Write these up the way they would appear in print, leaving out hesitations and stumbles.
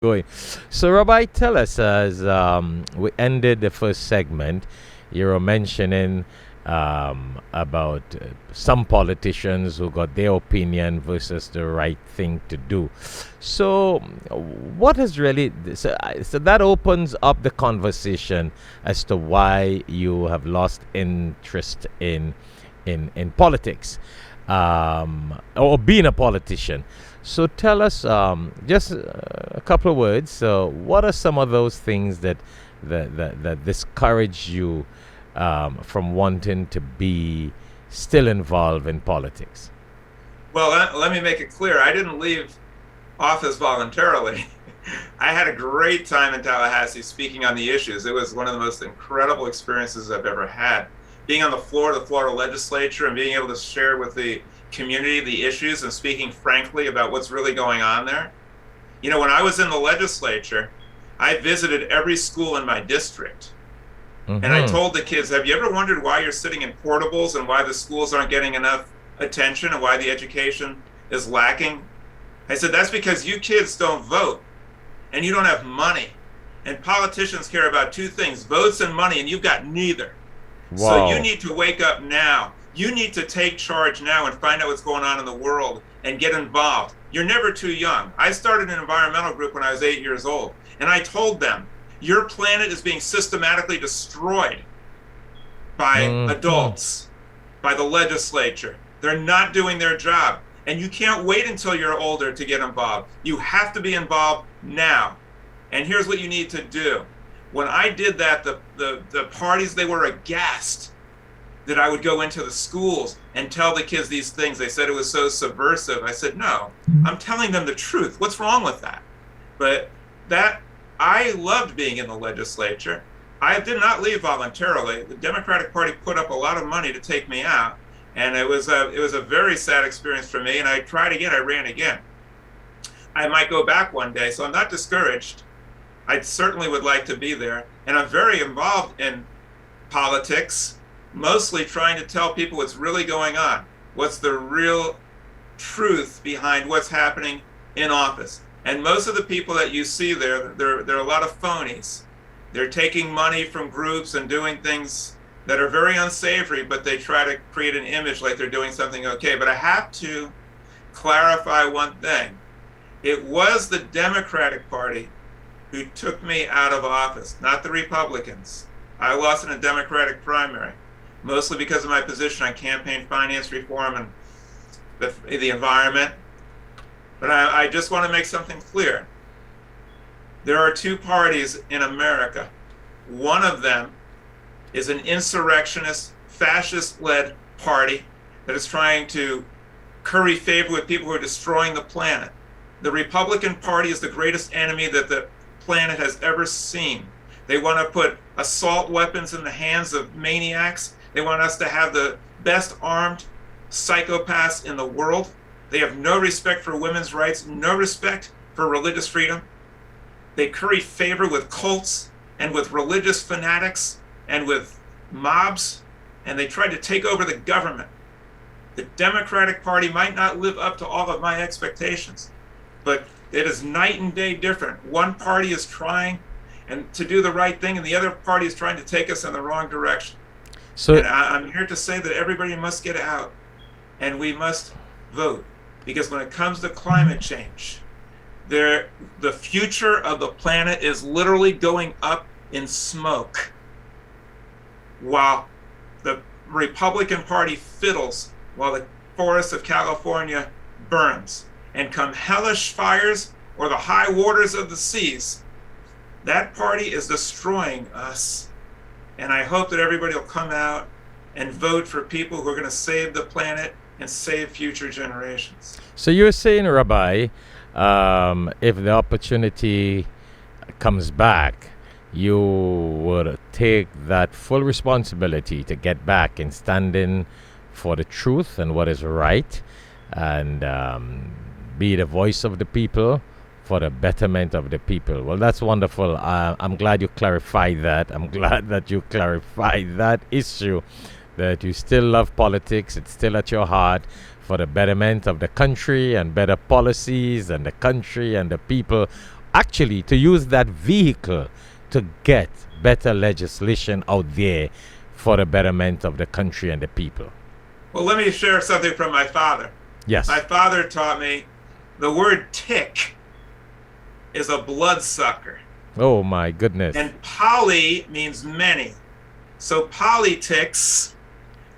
going. So, Rabbi, tell us, as we ended the first segment, you were mentioning about some politicians who got their opinion versus the right thing to do. So, what has really so that opens up the conversation as to why you have lost interest in politics, or being a politician. So tell us, just a couple of words. So what are some of those things that discourage you from wanting to be still involved in politics? Well, let me make it clear. I didn't leave office voluntarily. I had a great time in Tallahassee speaking on the issues. It was one of the most incredible experiences I've ever had. Being on the floor of the Florida legislature and being able to share with the community the issues and speaking frankly about what's really going on there. You know, when I was in the legislature, I visited every school in my district. And I told the kids, have you ever wondered why you're sitting in portables and why the schools aren't getting enough attention and why the education is lacking? I said, that's because you kids don't vote and you don't have money. And politicians care about two things, votes and money, and you've got neither. Wow. So you need to wake up now. You need to take charge now and find out what's going on in the world and get involved. You're never too young. I started an environmental group when I was 8 years old, and I told them, your planet is being systematically destroyed by adults, by the legislature. They're not doing their job. And you can't wait until you're older to get involved. You have to be involved now. And here's what you need to do. When I did that, the parties, they were aghast that I would go into the schools and tell the kids these things. They said it was so subversive. I said, no, I'm telling them the truth. What's wrong with that? But I loved being in the legislature. I did not leave voluntarily. The Democratic Party put up a lot of money to take me out. And it was a very sad experience for me. And I tried again, I ran again. I might go back one day, so I'm not discouraged. I certainly would like to be there. And I'm very involved in politics, mostly trying to tell people what's really going on. What's the real truth behind what's happening in office. And most of the people that you see there are a lot of phonies. They're taking money from groups and doing things that are very unsavory, but they try to create an image like they're doing something okay. But I have to clarify one thing. It was the Democratic Party who took me out of office, not the Republicans. I lost in a Democratic primary, mostly because of my position on campaign finance reform and the environment. But I just want to make something clear. There are two parties in America. One of them is an insurrectionist, fascist-led party that is trying to curry favor with people who are destroying the planet. The Republican Party is the greatest enemy that the planet has ever seen. They want to put assault weapons in the hands of maniacs. They want us to have the best armed psychopaths in the world. They have no respect for women's rights, no respect for religious freedom. They curry favor with cults and with religious fanatics and with mobs, and they try to take over the government. The Democratic Party might not live up to all of my expectations, but it is night and day different. One party is trying to do the right thing, and the other party is trying to take us in the wrong direction. So I'm here to say that everybody must get out, and we must vote, because when it comes to climate change, the future of the planet is literally going up in smoke, while the Republican Party fiddles while the forests of California burns. And come hellish fires or the high waters of the seas, that party is destroying us. And I hope that everybody will come out and vote for people who are going to save the planet and save future generations. So you're saying, Rabbi, if the opportunity comes back, you would take that full responsibility to get back and stand in for the truth and what is right, and be the voice of the people for the betterment of the people. Well, that's wonderful. I'm glad you clarified that. I'm glad that you clarified that issue, that you still love politics. It's still at your heart for the betterment of the country and better policies and the country and the people actually to use that vehicle to get better legislation out there for the betterment of the country and the people? Well, let me share something from my father. Yes. My father taught me the word tick is a bloodsucker. Oh my goodness. And poly means many. So politics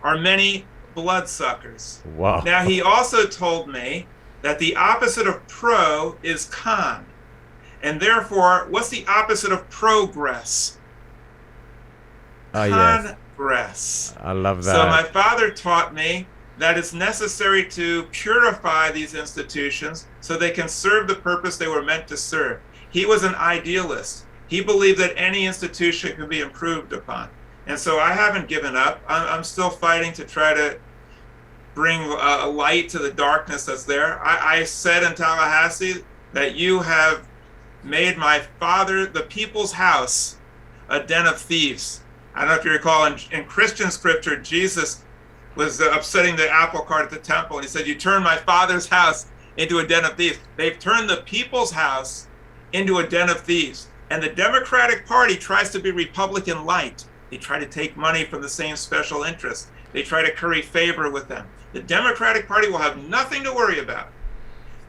are many bloodsuckers. Wow. Now, he also told me that the opposite of pro is con. And therefore, what's the opposite of progress? Yes. Congress. I love that. So my father taught me that it's necessary to purify these institutions so they can serve the purpose they were meant to serve. He was an idealist. He believed that any institution could be improved upon. And so I haven't given up. I'm still fighting to try to bring a light to the darkness that's there. I said in Tallahassee that you have made my father, the people's house, a den of thieves. I don't know if you recall, in Christian scripture, Jesus was upsetting the apple cart at the temple, and he said, you turned my father's house into a den of thieves. They've turned the people's house into a den of thieves. And the Democratic Party tries to be Republican light. They try to take money from the same special interests. They try to curry favor with them. The Democratic Party will have nothing to worry about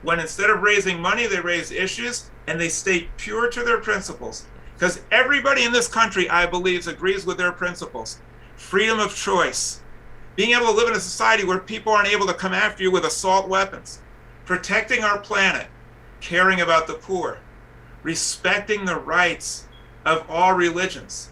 when instead of raising money, they raise issues and they stay pure to their principles. Because everybody in this country, I believe, agrees with their principles. Freedom of choice. Being able to live in a society where people aren't able to come after you with assault weapons. Protecting our planet. Caring about the poor. Respecting the rights of all religions.